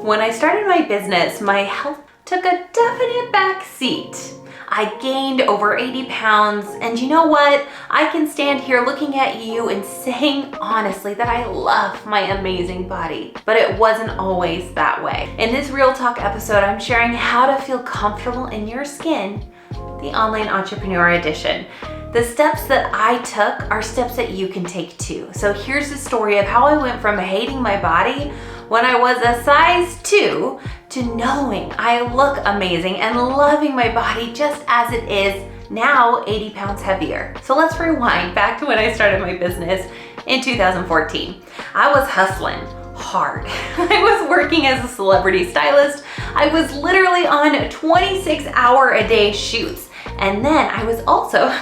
When I started my business, my health took a definite back seat. I gained over 80 pounds, and you know what? I can stand here looking at you and saying honestly that I love my amazing body, but it wasn't always that way. In this Real Talk episode, I'm sharing how to feel comfortable in your skin, the Online Entrepreneur Edition. The steps that I took are steps that you can take too. So here's the story of how I went from hating my body when I was a size 2 to knowing I look amazing and loving my body just as it is now, 80 pounds heavier. So let's rewind back to when I started my business in 2014. I was hustling hard. I was working as a celebrity stylist. I was literally on 26-hour-a-day shoots. And then I was also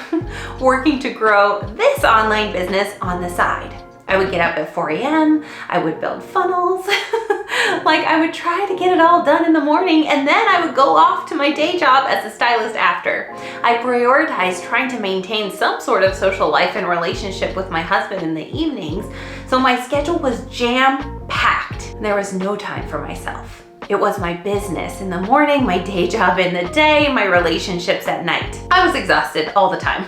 working to grow this online business on the side. I would get up at 4 a.m. I would build funnels. Like I would try to get it all done in the morning, and then I would go off to my day job as a stylist after. I prioritized trying to maintain some sort of social life and relationship with my husband in the evenings, so my schedule was jam-packed. There was no time for myself. It was my business in the morning, my day job in the day, my relationships at night. I was exhausted all the time.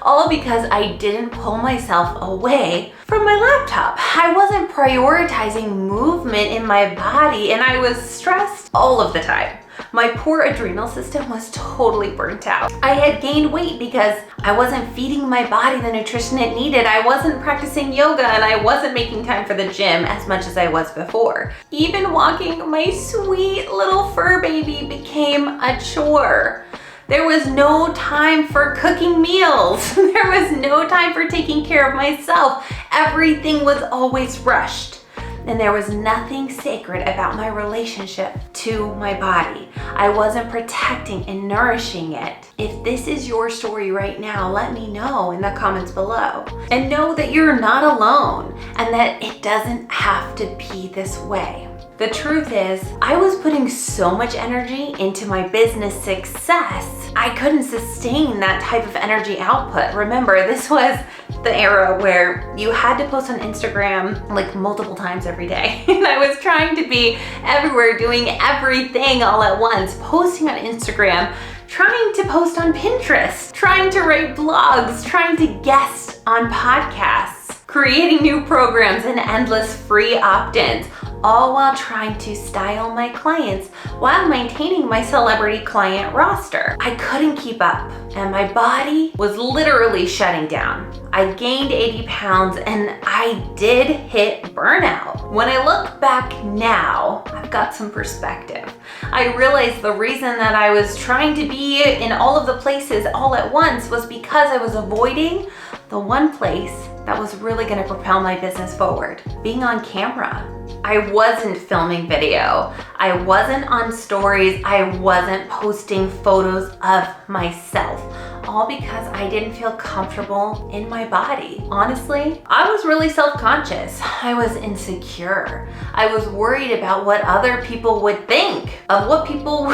All because I didn't pull myself away from my laptop. I wasn't prioritizing movement in my body, and I was stressed all of the time. My poor adrenal system was totally burnt out. I had gained weight because I wasn't feeding my body the nutrition it needed. I wasn't practicing yoga, and I wasn't making time for the gym as much as I was before. Even walking my sweet little fur baby became a chore. There was no time for cooking meals. There was no time for taking care of myself. Everything was always rushed. And there was nothing sacred about my relationship to my body. I wasn't protecting and nourishing it. If this is your story right now, let me know in the comments below. And know that you're not alone and that it doesn't have to be this way. The truth is, I was putting so much energy into my business success, I couldn't sustain that type of energy output. Remember, this was the era where you had to post on Instagram like multiple times every day. And I was trying to be everywhere, doing everything all at once, posting on Instagram, trying to post on Pinterest, trying to write blogs, trying to guest on podcasts, creating new programs and endless free opt-ins, all while trying to style my clients while maintaining my celebrity client roster. I couldn't keep up, and my body was literally shutting down. I gained 80 pounds, and I did hit burnout. When I look back now, I've got some perspective. I realized the reason that I was trying to be in all of the places all at once was because I was avoiding the one place that was really gonna propel my business forward, being on camera. I wasn't filming video. I wasn't on stories. I wasn't posting photos of myself, all because I didn't feel comfortable in my body. Honestly, I was really self-conscious. I was insecure. I was worried about what other people would think, of what people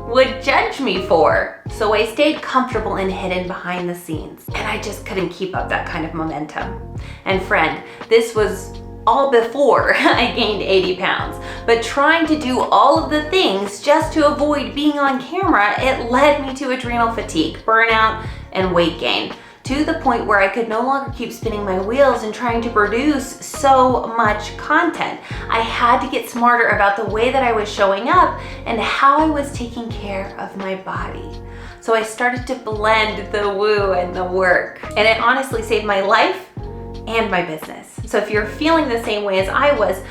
would judge me for. So I stayed comfortable and hidden behind the scenes, and I just couldn't keep up that kind of momentum. And friend, this was all before I gained 80 pounds. But trying to do all of the things just to avoid being on camera, it led me to adrenal fatigue, burnout, and weight gain, to the point where I could no longer keep spinning my wheels and trying to produce so much content. I had to get smarter about the way that I was showing up and how I was taking care of my body. So I started to blend the woo and the work, and it honestly saved my life and my business. So if you're feeling the same way as I was,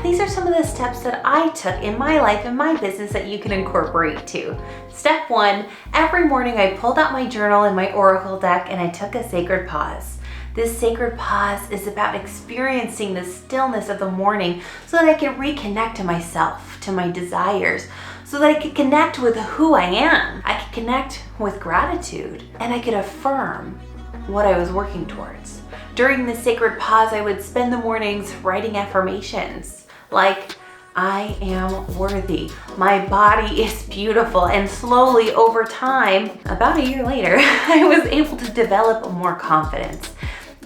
these are some of the steps that I took in my life and my business that you can incorporate too. Step 1, every morning I pulled out my journal and my oracle deck and I took a sacred pause. This sacred pause is about experiencing the stillness of the morning so that I can reconnect to myself, to my desires, so that I could connect with who I am. I could connect with gratitude, and I could affirm what I was working towards. During this sacred pause, I would spend the mornings writing affirmations like, I am worthy, my body is beautiful, and slowly over time, about a year later, I was able to develop more confidence.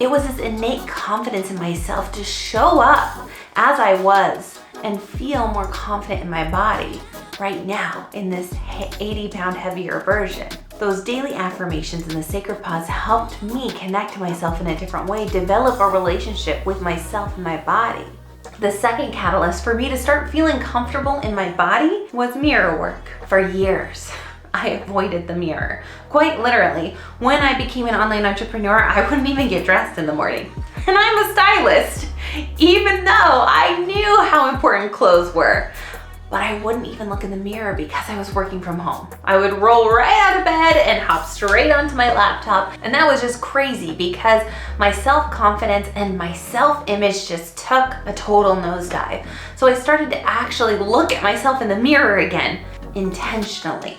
It was this innate confidence in myself to show up as I was and feel more confident in my body right now in this 80-pound heavier version. Those daily affirmations and the sacred pause helped me connect to myself in a different way, develop a relationship with myself and my body. The second catalyst for me to start feeling comfortable in my body was mirror work. For years, I avoided the mirror. Quite literally, when I became an online entrepreneur, I wouldn't even get dressed in the morning. And I'm a stylist, even though I knew how important clothes were. But I wouldn't even look in the mirror because I was working from home. I would roll right out of bed and hop straight onto my laptop. And that was just crazy because my self-confidence and my self-image just took a total nosedive. So I started to actually look at myself in the mirror again, intentionally.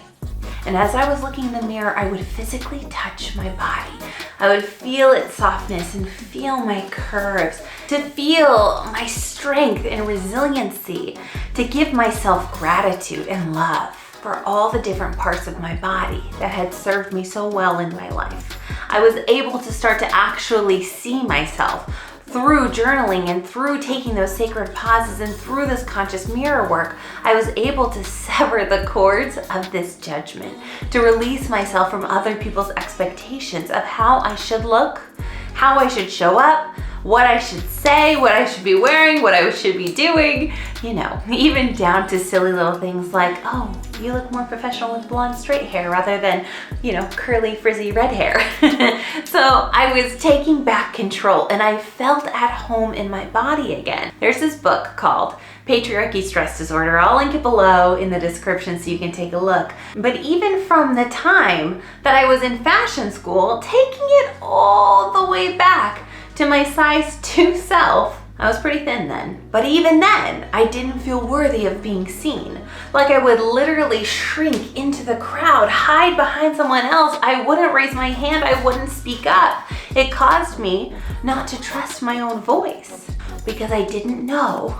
And as I was looking in the mirror, I would physically touch my body. I would feel its softness and feel my curves, to feel my strength and resiliency, to give myself gratitude and love for all the different parts of my body that had served me so well in my life. I was able to start to actually see myself through journaling and through taking those sacred pauses and through this conscious mirror work. I was able to sever the cords of this judgment, to release myself from other people's expectations of how I should look, how I should show up, what I should say, what I should be wearing, what I should be doing, you know, even down to silly little things like, oh, you look more professional with blonde straight hair rather than, you know, curly frizzy red hair. So I was taking back control and I felt at home in my body again. There's this book called Patriarchy Stress Disorder. I'll link it below in the description so you can take a look. But even from the time that I was in fashion school, taking it all the way back to my size 2 self, I was pretty thin then. But even then, I didn't feel worthy of being seen. Like I would literally shrink into the crowd, hide behind someone else. I wouldn't raise my hand, I wouldn't speak up. It caused me not to trust my own voice because I didn't know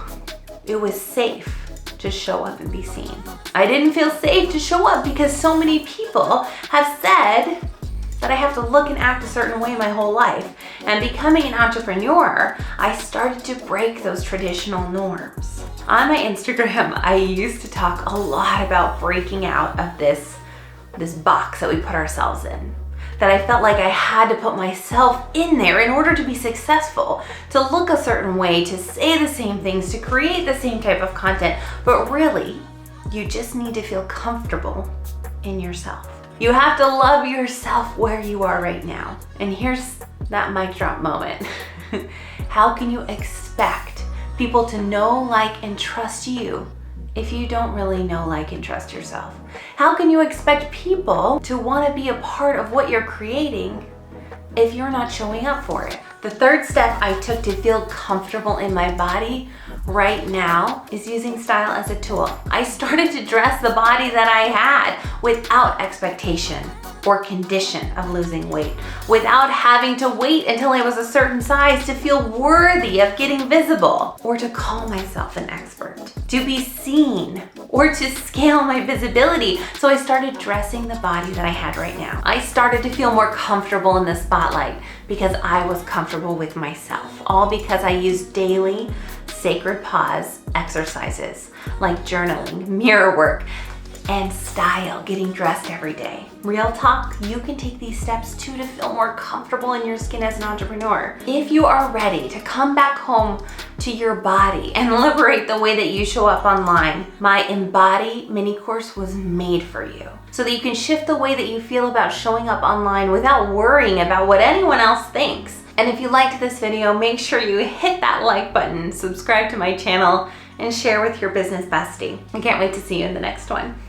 it was safe to show up and be seen. I didn't feel safe to show up because so many people have said that I have to look and act a certain way my whole life. And becoming an entrepreneur, I started to break those traditional norms. On my Instagram, I used to talk a lot about breaking out of this box that we put ourselves in. That I felt like I had to put myself in there in order to be successful, to look a certain way, to say the same things, to create the same type of content. But really, you just need to feel comfortable in yourself. You have to love yourself where you are right now. And here's that mic drop moment. How can you expect people to know, like, and trust you if you don't really know, like, and trust yourself? How can you expect people to want to be a part of what you're creating if you're not showing up for it? The third step I took to feel comfortable in my body right now is using style as a tool. I started to dress the body that I had without expectation or condition of losing weight, without having to wait until I was a certain size to feel worthy of getting visible, or to call myself an expert, to be seen, or to scale my visibility. So I started dressing the body that I had right now. I started to feel more comfortable in the spotlight because I was comfortable with myself, all because I used daily sacred pause exercises like journaling, mirror work, and style, getting dressed every day. Real talk, you can take these steps too to feel more comfortable in your skin as an entrepreneur. If you are ready to come back home to your body and liberate the way that you show up online, my Embody mini course was made for you so that you can shift the way that you feel about showing up online without worrying about what anyone else thinks. And if you liked this video, make sure you hit that like button, subscribe to my channel, and share with your business bestie. I can't wait to see you in the next one.